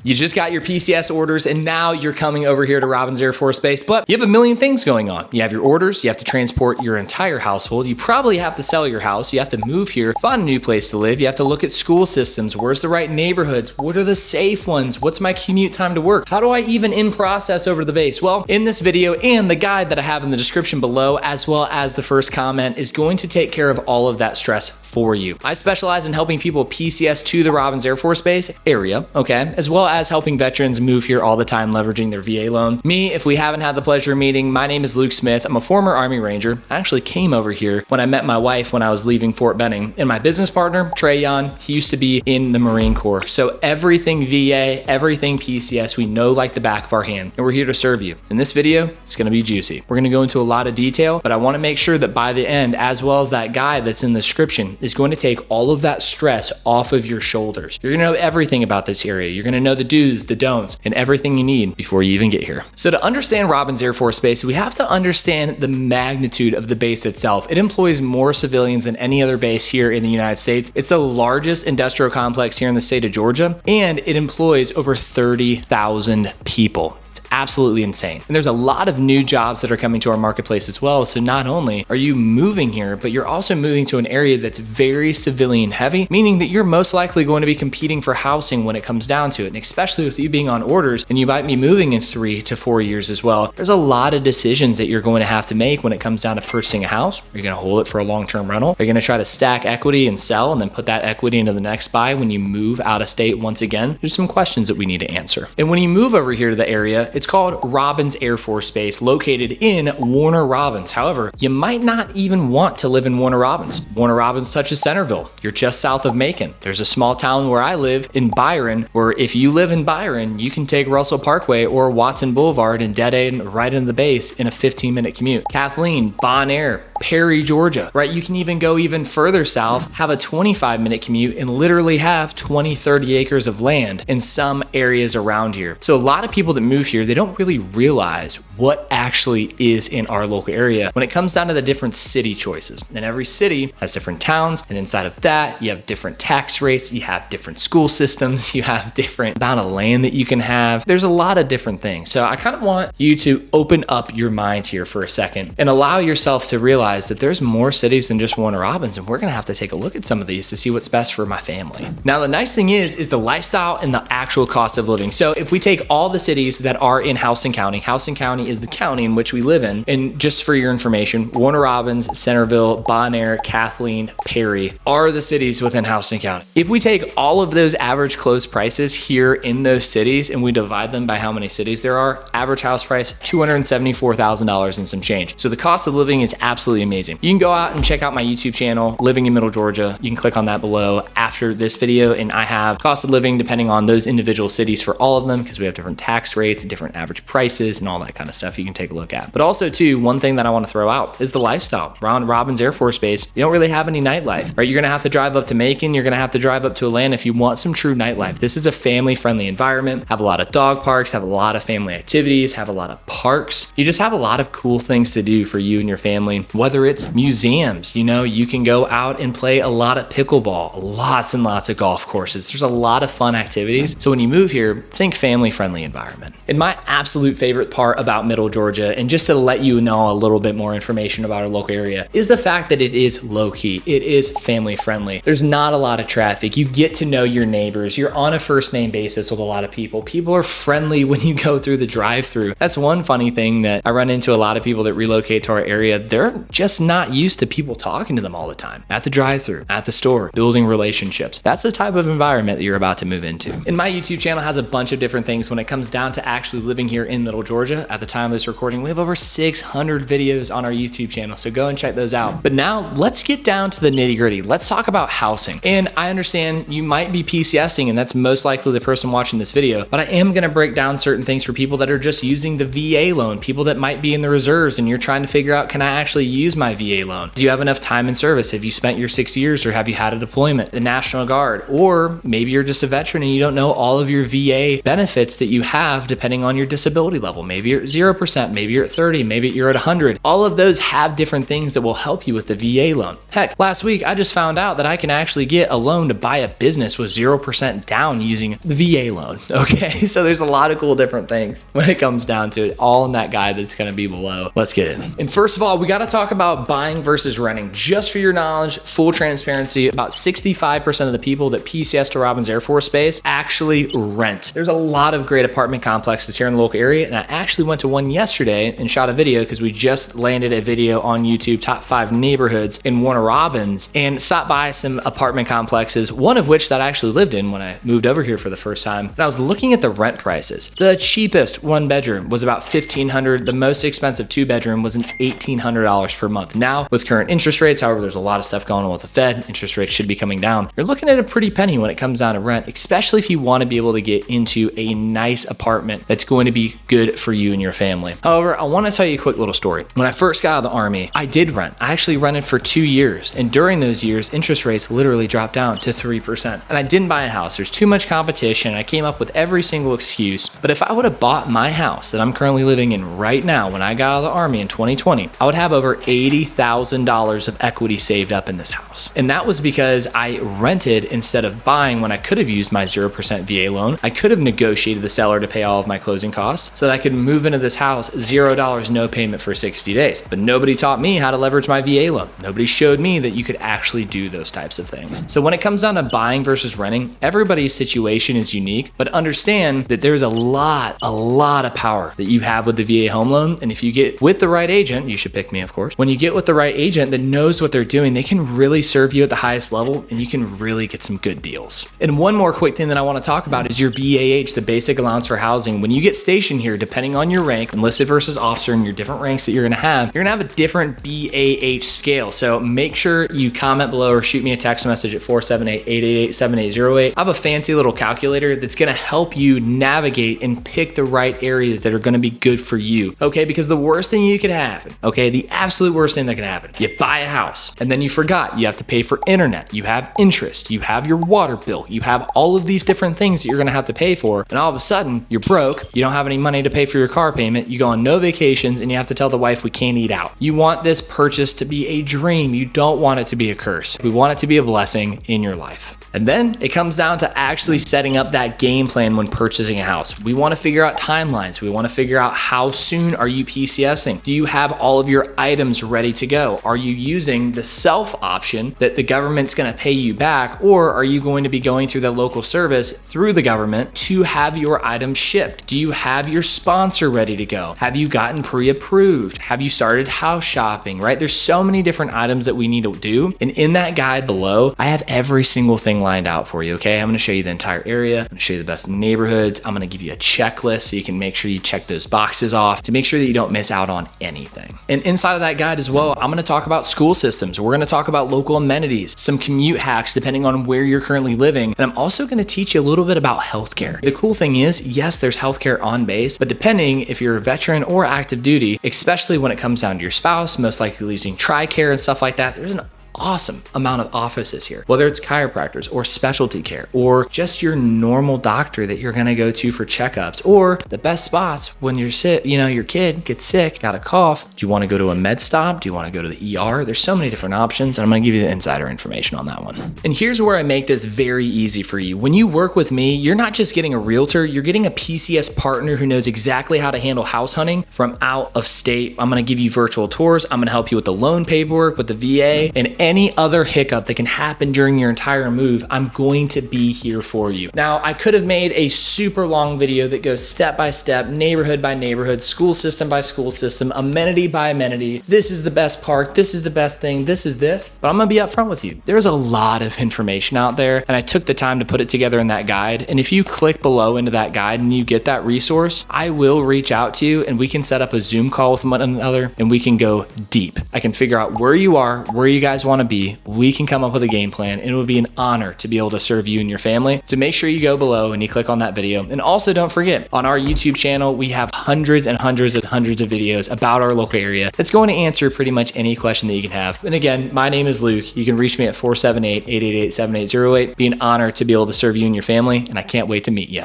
You just got your PCS orders and now you're coming over here to Robins Air Force Base, but you have a million things going on. You have your orders, you have to transport your entire household, you probably have to sell your house, you have to move here, find a new place to live, you have to look at school systems, where's the right neighborhoods, what are the safe ones, what's my commute time to work, how do I even in process over to the base? Well, in this video and the guide that I have in the description below, as well as the first comment, is going to take care of all of that stress for you. I specialize in helping people PCS to the Robins Air Force Base area, okay, as well as helping veterans move here all the time, leveraging their VA loan. Me, if we haven't had the pleasure of meeting, my name is Luke Smith. I'm a former Army Ranger. I actually came over here when I met my wife when I was leaving Fort Benning. And my business partner, Trey Yaun, he used to be in the Marine Corps. So everything VA, everything PCS, we know like the back of our hand, and we're here to serve you. In this video, it's gonna be juicy. We're gonna go into a lot of detail, but I wanna make sure that by the end, as well as that guide that's in the description, is going to take all of that stress off of your shoulders. You're gonna know everything about this area. You're gonna know the do's, the don'ts, and everything you need before you even get here. So to understand Robins Air Force Base, we have to understand the magnitude of the base itself. It employs more civilians than any other base here in the United States. It's the largest industrial complex here in the state of Georgia, and it employs over 30,000 people. Absolutely insane. And there's a lot of new jobs that are coming to our marketplace as well. So not only are you moving here, but you're also moving to an area that's very civilian heavy, meaning that you're most likely going to be competing for housing when it comes down to it. And especially with you being on orders and you might be moving in 3 to 4 years as well, there's a lot of decisions that you're going to have to make when it comes down to purchasing a house. Are you going to hold it for a long-term rental? Are you going to try to stack equity and sell and then put that equity into the next buy when you move out of state once again? There's some questions that we need to answer. And when you move over here to the area, it's called Robins Air Force Base, located in Warner Robins. However, you might not even want to live in Warner Robins. Warner Robins touches Centerville. You're just south of Macon. There's a small town where I live in Byron, where if you live in Byron, you can take Russell Parkway or Watson Boulevard and dead end right into the base in a 15-minute commute. Kathleen, Bonaire, Perry, Georgia, right? You can even go even further south, have a 25-minute commute and literally have 20, 30 acres of land in some areas around here. So a lot of people that move here, they don't really realize what actually is in our local area when it comes down to the different city choices. And every city has different towns, and inside of that, you have different tax rates, you have different school systems, you have different amount of land that you can have. There's a lot of different things. So I kind of want you to open up your mind here for a second and allow yourself to realize that there's more cities than just Warner Robins, and we're gonna have to take a look at some of these to see what's best for my family. Now, the nice thing is the lifestyle and the actual cost of living. So if we take all the cities that are in Houston County is the county in which we live in, and just for your information, Warner Robins, Centerville, Bonaire, Kathleen, Perry are the cities within Houston County. If we take all of those average closed prices here in those cities and we divide them by how many cities there are, average house price, $274,000 and some change. So the cost of living is absolutely amazing. You can go out and check out my YouTube channel, Living in Middle Georgia. You can click on that below after this video, and I have cost of living depending on those individual cities for all of them, because we have different tax rates, different average prices, and all that kind of stuff you can take a look at. But also too, one thing that I want to throw out is the lifestyle. Around Robins Air Force Base, you don't really have any nightlife, right? You're gonna have to drive up to Macon, you're gonna have to drive up to Atlanta if you want some true nightlife. This is a family-friendly environment, have a lot of dog parks, have a lot of family activities, have a lot of parks. You just have a lot of cool things to do for you and your family, whether it's museums, you can go out and play a lot of pickleball, lots and lots of golf courses. There's a lot of fun activities. So when you move here, think family-friendly environment. And my absolute favorite part about Middle Georgia, and just to let you know a little bit more information about our local area, is the fact that it is low-key. It is family-friendly. There's not a lot of traffic. You get to know your neighbors. You're on a first-name basis with a lot of people. People are friendly when you go through the drive-through. That's one funny thing that I run into a lot of people that relocate to our area. They're just not used to people talking to them all the time. At the drive-through, at the store, building relationships. That's the type of environment that you're about to move into. And my YouTube channel has a bunch of different things when it comes down to actually living here in Middle Georgia. At the time of this recording, we have over 600 videos on our YouTube channel, so go and check those out. But now let's get down to the nitty-gritty. Let's talk about housing. And I understand you might be PCSing, and that's most likely the person watching this video, but I am gonna break down certain things for people that are just using the VA loan, people that might be in the reserves and you're trying to figure out, can I actually use use my VA loan? Do you have enough time in service? Have you spent your 6 years, or have you had a deployment, the National Guard? Or maybe you're just a veteran and you don't know all of your VA benefits that you have depending on your disability level. Maybe you're at 0%, maybe you're at 30, maybe you're at 100. All of those have different things that will help you with the VA loan. Heck, last week I just found out that I can actually get a loan to buy a business with 0% down using the VA loan. Okay, so there's a lot of cool different things when it comes down to it, all in that guide that's going to be below. Let's get it. And first of all, we got to talk about buying versus renting. Just for your knowledge, full transparency, about 65% of the people that PCS to Robins Air Force Base actually rent. There's a lot of great apartment complexes here in the local area, and I actually went to one yesterday and shot a video because we just landed a video on YouTube, top 5 neighborhoods in Warner Robins, and stopped by some apartment complexes, one of which that I actually lived in when I moved over here for the first time. And I was looking at the rent prices. The cheapest 1-bedroom was about $1,500. The most expensive 2-bedroom was $1,800 per month. Now, with current interest rates, however, there's a lot of stuff going on with the Fed. Interest rates should be coming down. You're looking at a pretty penny when it comes down to rent, especially if you want to be able to get into a nice apartment that's going to be good for you and your family. However, I want to tell you a quick little story. When I first got out of the Army, I did rent. I actually rented for 2 years. And during those years, interest rates literally dropped down to 3%. And I didn't buy a house. There's too much competition. I came up with every single excuse. But if I would have bought my house that I'm currently living in right now, when I got out of the Army in 2020, I would have over $80,000 of equity saved up in this house. And that was because I rented instead of buying when I could have used my 0% VA loan. I could have negotiated the seller to pay all of my closing costs so that I could move into this house $0, no payment for 60 days. But nobody taught me how to leverage my VA loan. Nobody showed me that you could actually do those types of things. So when it comes down to buying versus renting, everybody's situation is unique, but understand that there's a lot of power that you have with the VA home loan. And if you get with the right agent, you should pick me, of course. When you get with the right agent that knows what they're doing, they can really serve you at the highest level and you can really get some good deals. And one more quick thing that I want to talk about is your BAH, the basic allowance for housing. When you get stationed here, depending on your rank, enlisted versus officer, and your different ranks that you're going to have a different BAH scale. So make sure you comment below or shoot me a text message at 478-888-7808. I have a fancy little calculator that's going to help you navigate and pick the right areas that are going to be good for you. Okay, because the worst thing you could happen, okay, the absolute worst thing that can happen, you buy a house and then you forgot you have to pay for internet, you have interest, you have your water bill, you have all of these different things that you're going to have to pay for, and all of a sudden you're broke, you don't have any money to pay for your car payment, you go on no vacations, and you have to tell the wife we can't eat out. You want this purchase to be a dream. You don't want it to be a curse. We want it to be a blessing in your life. And then it comes down to actually setting up that game plan when purchasing a house. We want to figure out timelines. We want to figure out how soon are you PCSing? Do you have all of your items ready to go? Are you using the self option that the government's going to pay you back? Or are you going to be going through the local service through the government to have your items shipped? Do you have your sponsor ready to go? Have you gotten pre-approved? Have you started house shopping, right? There's so many different items that we need to do. And in that guide below, I have every single thing lined out for you, okay? I'm gonna show you the entire area. I'm gonna show you the best neighborhoods. I'm gonna give you a checklist so you can make sure you check those boxes off to make sure that you don't miss out on anything. And inside of that guide as well, I'm gonna talk about school systems. We're gonna talk about local amenities, some commute hacks depending on where you're currently living. And I'm also gonna teach you a little bit about healthcare. The cool thing is, yes, there's healthcare on base, but depending if you're a veteran or active duty, especially when it comes down to your spouse, most likely using TRICARE and stuff like that, there's an awesome amount of offices here, whether it's chiropractors or specialty care or just your normal doctor that you're going to go to for checkups, or the best spots when you're sick, you know, your kid gets sick, got a cough. Do you want to go to a med stop? Do you want to go to the ER? There's so many different options, and I'm going to give you the insider information on that one. And here's where I make this very easy for you. When you work with me, you're not just getting a realtor, you're getting a PCS partner who knows exactly how to handle house hunting from out of state. I'm going to give you virtual tours. I'm going to help you with the loan paperwork, with the VA, and any other hiccup that can happen during your entire move. I'm going to be here for you. Now, I could have made a super long video that goes step by step, neighborhood by neighborhood, school system by school system, amenity by amenity. This is the best park. This is the best thing. This is this. But I'm going to be upfront with you. There's a lot of information out there, and I took the time to put it together in that guide. And if you click below into that guide and you get that resource, I will reach out to you and we can set up a Zoom call with one another and we can go deep. I can figure out where you are, where you guys want want to be, we can come up with a game plan, and it would be an honor to be able to serve you and your family. So make sure you go below and you click on that video. And also don't forget, on our YouTube channel, we have hundreds and hundreds of videos about our local area that's going to answer pretty much any question that you can have. And again, my name is Luke. You can reach me at 478-888-7808. Be an honor to be able to serve you and your family, and I can't wait to meet you.